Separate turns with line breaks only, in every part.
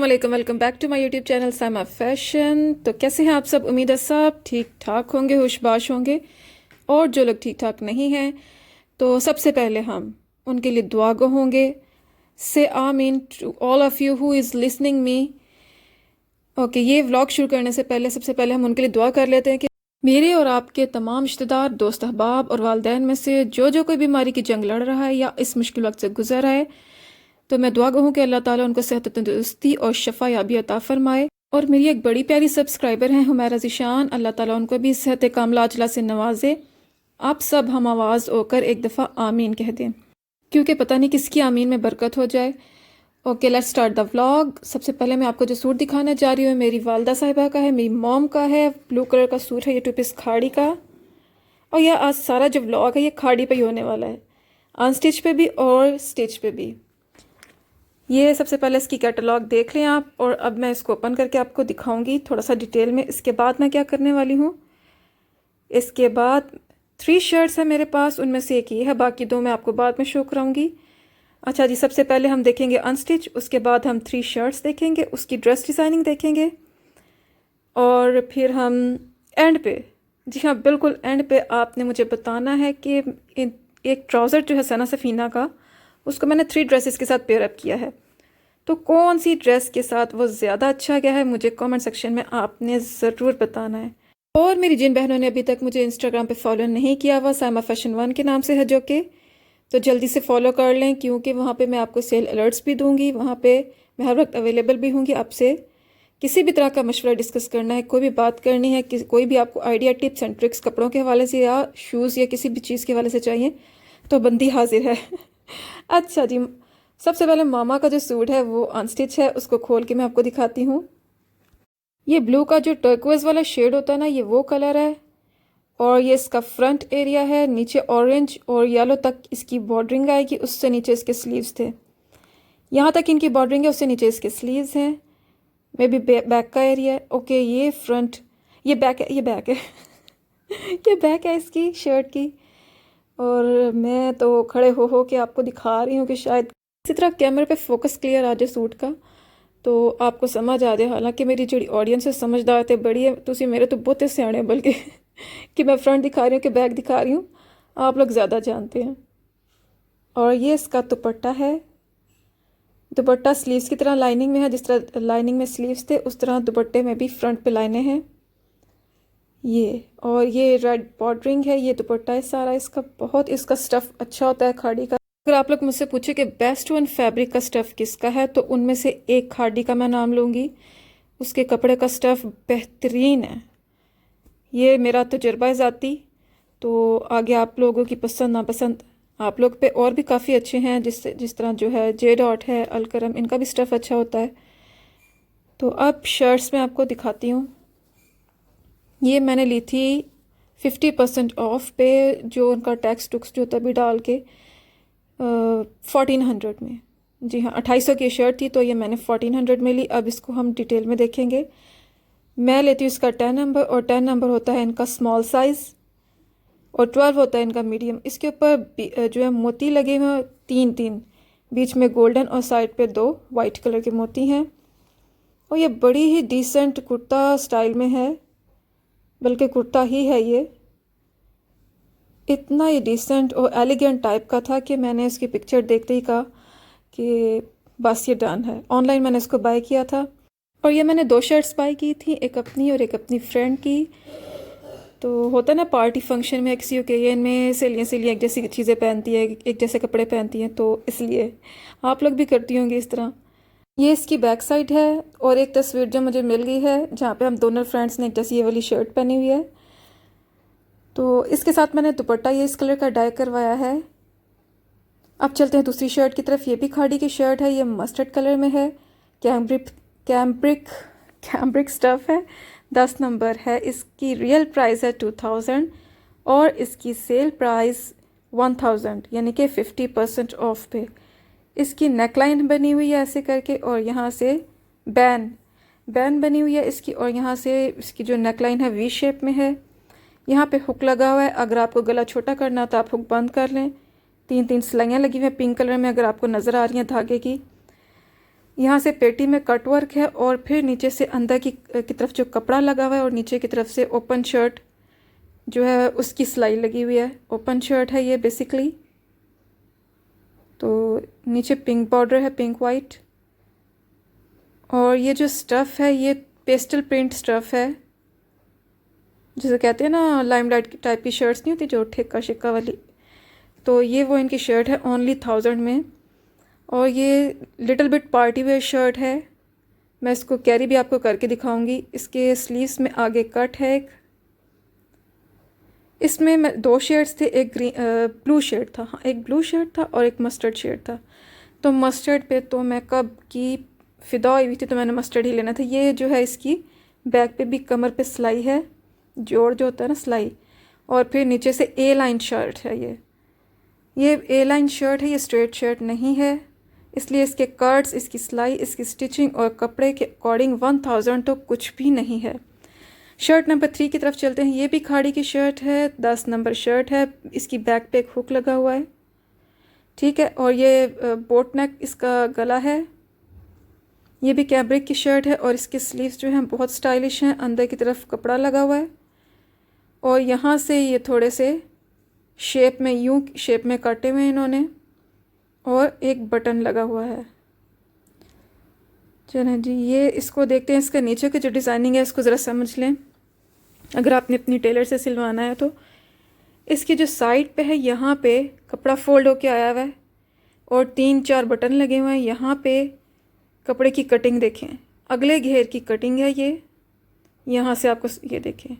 अस्सलाम वालेकुम, welcome back to my YouTube channel Sama Fashion. तो कैसे हैं आप सब? उम्मीद है सब ठीक ठाक होंगे, होशबाश होंगे। और जो लोग ठीक ठाक नहीं हैं तो सबसे पहले हम उनके लिए दुआ गो होंगे। से आमीन to all of you who is listening me. Okay, ये व्लॉग शुरू करने से पहले सबसे पहले हम उनके लिए दुआ कर लेते हैं कि मेरे और आपके तमाम रिश्तेदार, दोस्त, अहबाब और वालदैन में से जो कोई बीमारी की जंग लड़ रहा है या इस मुश्किल वक्त से गुजर रहा है, तो मैं दुआ कहूँ कि अल्लाह ताला उनको सेहत, तंदुरुस्ती और शफा याबी अता फरमाए। और मेरी एक बड़ी प्यारी सब्सक्राइबर हैं हुमैरा ज़ीशान, अल्लाह ताला उनको भी सेहत कामला अजला से नवाजे। आप सब हम आवाज़ होकर एक दफ़ा आमीन कह दें, क्योंकि पता नहीं किसकी आमीन में बरकत हो जाए। Okay, let's start the vlog. सबसे पहले मैं आपको जो सूट दिखाने जा रही हूँ मेरी वालदा साहिबा का है, मेरी मॉम का है। ब्लू कलर का सूट है ये, 2 पीस खाड़ी का। और यह आज सारा जो व्लॉग है ये खाड़ी पे ही होने वाला है, अनस्टिच पे भी और स्टिच पे भी। ये सबसे पहले इसकी कैटलॉग देख लें आप, और अब मैं इसको ओपन करके आपको दिखाऊंगी थोड़ा सा डिटेल में। इसके बाद मैं क्या करने वाली हूँ, इसके बाद 3 शर्ट्स हैं मेरे पास, उनमें से एक ये है, बाकी 2 मैं आपको बाद में शो कराऊंगी। अच्छा जी, सबसे पहले हम देखेंगे अनस्टिच, उसके बाद हम 3 शर्ट्स देखेंगे, उसकी ड्रेस डिज़ाइनिंग देखेंगे, और फिर हम एंड पे, जी हाँ बिल्कुल एंड पे आपने मुझे बताना है कि एक ट्राउज़र जो है सना सफ़ीना का, उसको मैंने 3 ड्रेसेस के साथ पेयर अप किया है, तो कौन सी ड्रेस के साथ वो ज़्यादा अच्छा गया है मुझे कमेंट सेक्शन में आपने ज़रूर बताना है। और मेरी जिन बहनों ने अभी तक मुझे इंस्टाग्राम पे फॉलो नहीं किया हुआ, साइमा फैशन 1 के नाम से है जो कि, तो जल्दी से फॉलो कर लें, क्योंकि वहाँ पे मैं आपको सेल अलर्ट्स भी दूँगी। वहाँ पे मैं हर वक्त अवेलेबल भी होंगी। आपसे किसी भी तरह का मशवरा डिस्कस करना है, कोई भी बात करनी है, कोई भी आपको आइडिया, टिप्स एंड ट्रिक्स कपड़ों के हवाले से या शूज़ या किसी भी चीज़ के हवाले से चाहिए, तो बंदी हाजिर है। अच्छा जी, सबसे पहले मामा का जो सूट है वो अनस्टिच है, उसको खोल के मैं आपको दिखाती हूँ। ये ब्लू का जो टर्कोइज वाला शेड होता है ना, ये वो कलर है, और ये इसका फ्रंट एरिया है। नीचे ऑरेंज और येलो तक इसकी बॉर्डरिंग आएगी, उससे नीचे इसके स्लीव्स थे, यहाँ तक इनकी बॉर्डरिंग है, उससे नीचे इसके स्लीव्स हैं। मे बी बैक का एरिया है। ओके, ये फ्रंट, ये बैक है, ये बैक है। ये बैक है इसकी शर्ट की, और मैं तो खड़े हो के आपको दिखा रही हूँ कि शायद इसी तरह कैमरे पे फोकस क्लियर आ जाए सूट का, तो आपको समझ आ जाए। हालांकि मेरी जी ऑडियंस है समझदार ते बड़ी है, तुसी मेरे तो बहुत सियाने, बल्कि कि मैं फ्रंट दिखा रही हूँ कि बैक दिखा रही हूँ, आप लोग ज़्यादा जानते हैं। और ये इसका दुपट्टा है। दुपट्टा स्लीव्स की तरह लाइनिंग में है, जिस तरह लाइनिंग में स्लीव्स थे उस तरह दुपट्टे में भी फ्रंट पे लाइनें हैं ये। और ये रेड बॉर्डरिंग है, ये दुपट्टा है सारा इसका। बहुत इसका स्टफ़ अच्छा होता है खाड़ी का। अगर आप लोग मुझसे पूछे कि बेस्ट वन फैब्रिक का स्टफ़ किसका है, तो उनमें से एक खाड़ी का मैं नाम लूँगी। उसके कपड़े का स्टफ़ बेहतरीन है। ये मेरा तजुर्बा है ज़ाती, तो आगे आप लोगों की पसंद नापसंद आप लोग पे और भी काफ़ी अच्छे हैं, जिस तरह जो है जे डॉट है, अलकरम, इनका भी स्टफ़ अच्छा होता है। तो अब शर्ट्स में आपको दिखाती हूँ। ये मैंने ली थी 50% ऑफ पे, जो उनका टैक्स टुक्स जो तभी डाल के 1400 में। जी हाँ, 2800 की शर्ट थी, तो ये मैंने 1400 में ली। अब इसको हम डिटेल में देखेंगे। मैं लेती हूँ इसका 10 नंबर, और 10 नंबर होता है इनका स्मॉल साइज़, और 12 होता है इनका मीडियम। इसके ऊपर जो है मोती लगे हुए हैं 3 बीच में गोल्डन, और साइड पे 2 वाइट कलर के मोती हैं। और ये बड़ी ही डिसेंट कुर्ता स्टाइल में है, बल्कि कुर्ता ही है ये। इतना ही डिसेंट और एलिगेंट टाइप का था कि मैंने इसकी पिक्चर देखते ही कहा कि बस ये डन है। ऑनलाइन मैंने इसको बाय किया था, और ये मैंने 2 शर्ट्स बाय की थी, एक अपनी और एक अपनी फ्रेंड की। तो होता है ना पार्टी फंक्शन में, किसी ओकेजन में सहेलियाँ एक जैसी चीज़ें पहनती है, एक जैसे कपड़े पहनती हैं, तो इसलिए आप लोग भी करती होंगी इस तरह। ये इसकी बैक साइड है, और एक तस्वीर जो मुझे मिल गई है जहाँ पे हम दोनों फ्रेंड्स ने एक जैसी ये वाली शर्ट पहनी हुई है। तो इसके साथ मैंने दुपट्टा ये इस कलर का डाई करवाया है। अब चलते हैं दूसरी शर्ट की तरफ। ये भी खाड़ी की शर्ट है, ये मस्टर्ड कलर में है, कैम्ब्रिक कैम्ब्रिक स्टफ़ है, 10 नंबर है। इसकी रियल प्राइस है 2000, और इसकी सेल प्राइस 1000, यानी कि 50% ऑफ पे। इसकी नेकलाइन बनी हुई है ऐसे करके, और यहाँ से बैन बनी हुई है इसकी, और यहाँ से इसकी जो नेकलाइन है वी शेप में है। यहाँ पे हुक लगा हुआ है, अगर आपको गला छोटा करना तो आप हुक बंद कर लें। 3 सिलाइयाँ लगी हुई हैं पिंक कलर में, अगर आपको नज़र आ रही हैं धागे की। यहाँ से पेटी में कट वर्क है और फिर नीचे से अंदर की तरफ जो कपड़ा लगा हुआ है और नीचे की तरफ से ओपन शर्ट जो है उसकी सिलाई लगी हुई है। ओपन शर्ट है ये बेसिकली। तो नीचे पिंक बॉर्डर है, पिंक वाइट। और ये जो स्टफ़ है ये पेस्टल प्रिंट स्टफ़ है, जिसे कहते हैं ना लाइमलाइट टाइप की शर्ट्स नहीं होती जो ठेका शिक्का वाली। तो ये वो इनकी शर्ट है ओनली 1000 में। और ये little bit party wear shirt है। मैं इसको कैरी भी आपको करके दिखाऊंगी। इसके स्लीव्स में आगे कट है एक। इसमें मैं 2 शेड्स थे, एक ब्लू शेड था, हाँ एक ब्लू शेड था और एक मस्टर्ड शेड था। तो मस्टर्ड पे तो मैं कब की फ़िदा हुई थी, तो मैंने मस्टर्ड ही लेना था। ये जो है इसकी बैक पे भी कमर पे सिलाई है, जोड़ जो होता है ना सिलाई। और फिर नीचे से ए लाइन शर्ट है ये ए लाइन शर्ट है, ये स्ट्रेट शर्ट नहीं है, इसलिए इसके कट्स, इसकी सिलाई, इसकी स्टिचिंग और कपड़े के अकॉर्डिंग 1000 तो कुछ भी नहीं है। शर्ट नंबर 3 की तरफ चलते हैं। ये भी खाड़ी की शर्ट है, 10 नंबर शर्ट है। इसकी बैक पे एक हुक लगा हुआ है, ठीक है। और ये बोट नेक इसका गला है। ये भी कैम्ब्रिक की शर्ट है और इसके स्लीव्स जो हैं बहुत स्टाइलिश हैं। अंदर की तरफ कपड़ा लगा हुआ है और यहाँ से ये थोड़े से शेप में, यूं शेप में काटे हुए हैं इन्होंने, और एक बटन लगा हुआ है। चलें जी, ये इसको देखते हैं। इसका नीचे की जो डिज़ाइनिंग है इसको ज़रा समझ लें, अगर आपने अपनी टेलर से सिलवाना है तो। इसकी जो साइड पे है यहाँ पे कपड़ा फोल्ड होके आया हुआ है और 3-4 बटन लगे हुए हैं। यहाँ पे कपड़े की कटिंग देखें, अगले घेर की कटिंग है ये। यहाँ से आपको ये देखें,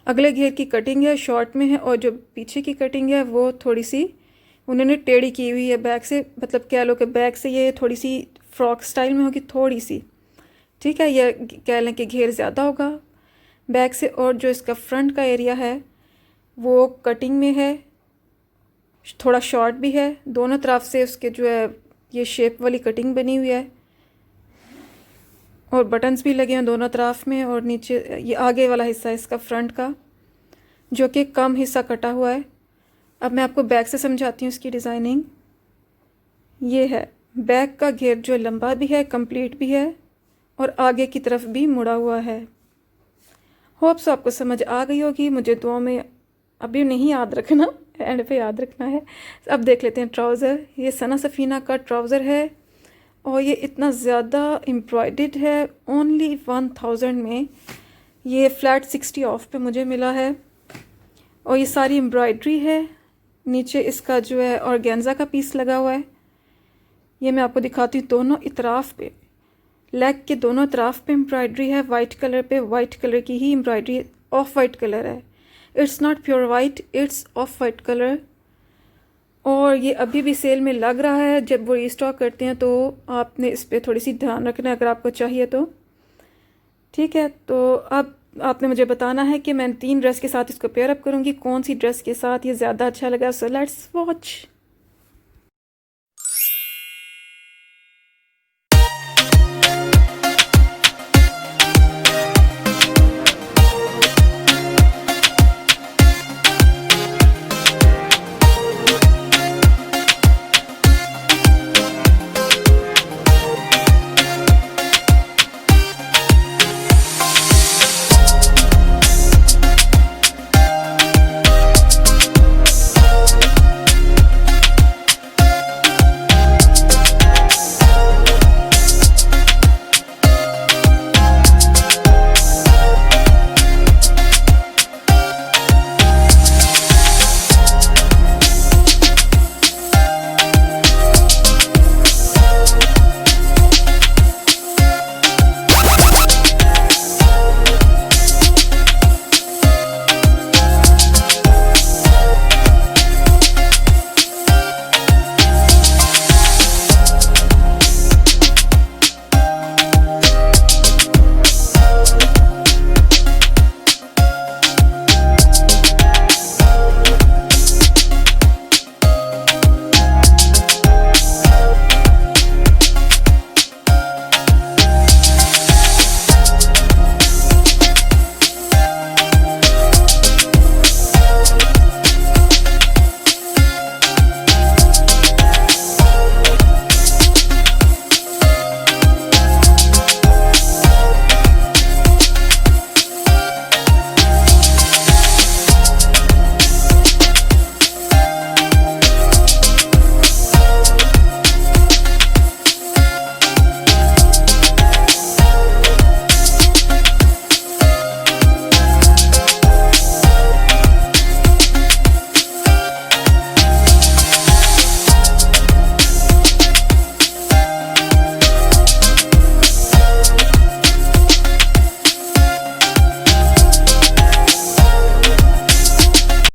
अगले घेर की कटिंग है, शॉर्ट में है। और जो पीछे की कटिंग है वो थोड़ी सी उन्होंने टेढ़ी की हुई है बैक से, मतलब कह लो कि बैक से ये थोड़ी सी फ्रॉक स्टाइल में होगी थोड़ी सी, ठीक है। ये कह लें कि घेर ज़्यादा होगा बैक से। और जो इसका फ्रंट का एरिया है वो कटिंग में है, थोड़ा शॉर्ट भी है। दोनों तरफ से उसके जो है ये शेप वाली कटिंग बनी हुई है और बटन्स भी लगे हैं दोनों तरफ में। और नीचे ये आगे वाला हिस्सा है इसका फ्रंट का, जो कि कम हिस्सा कटा हुआ है। अब मैं आपको बैक से समझाती हूँ इसकी डिज़ाइनिंग। ये है बैक का घेर जो लंबा भी है, कंप्लीट भी है और आगे की तरफ भी मुड़ा हुआ है। होप्स आपको समझ आ गई होगी। मुझे दुआ में अभी नहीं याद रखना, एंड पे याद रखना है। अब देख लेते हैं ट्राउज़र। ये सना सफ़ीना का ट्राउज़र है और ये इतना ज़्यादा एम्ब्रॉयडर्ड है। ओनली 1000 में ये फ्लैट 60 ऑफ पे मुझे मिला है। और ये सारी एम्ब्रॉयडरी है। नीचे इसका जो है ऑर्गेन्जा का पीस लगा हुआ है। ये मैं आपको दिखाती हूँ, दोनों इतराफ़ पे, लेग के दोनों तरफ पे एम्ब्रॉयडरी है। वाइट कलर पे वाइट कलर की ही एम्ब्रॉयडरी, ऑफ वाइट कलर है। It's not pure white, it's of white colour. और ये अभी भी सेल में लग रहा है। जब वो रीस्टॉक करते हैं तो आपने इस पर थोड़ी सी ध्यान रखना है अगर आपको चाहिए तो, ठीक है। तो अब आपने मुझे बताना है कि मैं 3 ड्रेस के साथ इसको पेयर अप करूँगी, कौन सी ड्रेस के साथ ये ज़्यादा अच्छा लगा। So let's watch.